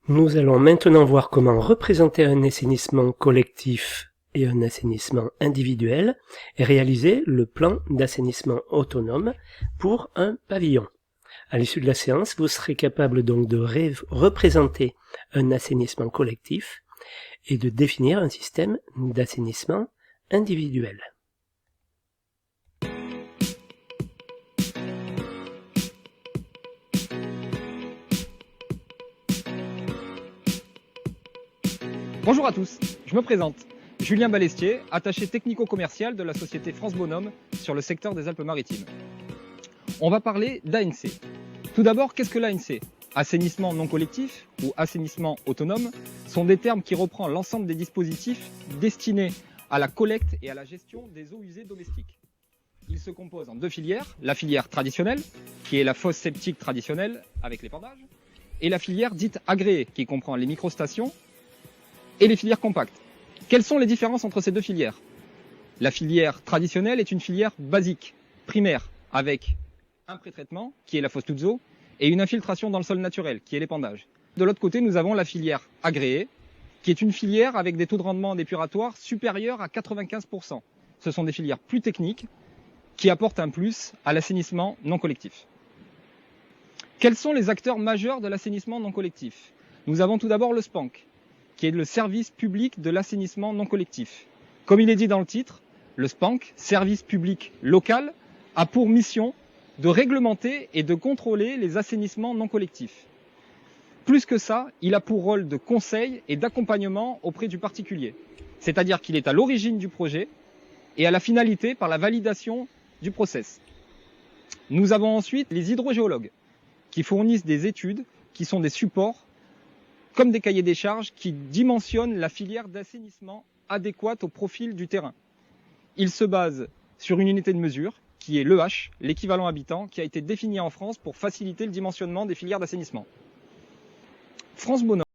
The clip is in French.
Nous allons maintenant voir comment représenter un assainissement collectif et un assainissement individuel et réaliser le plan d'assainissement autonome pour un pavillon. À l'issue de la séance, vous serez capable donc de représenter un assainissement collectif et de définir un système d'assainissement individuel. Bonjour à tous, je me présente. Julien Balestier, attaché technico-commercial de la société France Bonhomme sur le secteur des Alpes-Maritimes. On va parler d'ANC. Tout d'abord, qu'est-ce que l'ANC ? Assainissement non collectif ou assainissement autonome sont des termes qui reprennent l'ensemble des dispositifs destinés à la collecte et à la gestion des eaux usées domestiques. Ils se composent en deux filières, la filière traditionnelle, qui est la fosse septique traditionnelle avec l'épandage, et la filière dite agréée, qui comprend les microstations et les filières compactes. Quelles sont les différences entre ces deux filières ? La filière traditionnelle est une filière basique, primaire, avec un pré-traitement, qui est la fosse toutes eaux, et une infiltration dans le sol naturel, qui est l'épandage. De l'autre côté, nous avons la filière agréée, qui est une filière avec des taux de rendement dépuratoire supérieurs à 95%. Ce sont des filières plus techniques, qui apportent un plus à l'assainissement non collectif. Quels sont les acteurs majeurs de l'assainissement non collectif ? Nous avons tout d'abord le SPANC, qui est le service public de l'assainissement non collectif. Comme il est dit dans le titre, le SPANC, service public local, a pour mission de réglementer et de contrôler les assainissements non collectifs. Plus que ça, il a pour rôle de conseil et d'accompagnement auprès du particulier. C'est-à-dire qu'il est à l'origine du projet et à la finalité par la validation du process. Nous avons ensuite les hydrogéologues, qui fournissent des études, qui sont des supports comme des cahiers des charges qui dimensionnent la filière d'assainissement adéquate au profil du terrain. Il se base sur une unité de mesure qui est l'EH, l'équivalent habitant, qui a été défini en France pour faciliter le dimensionnement des filières d'assainissement. France Bonhomme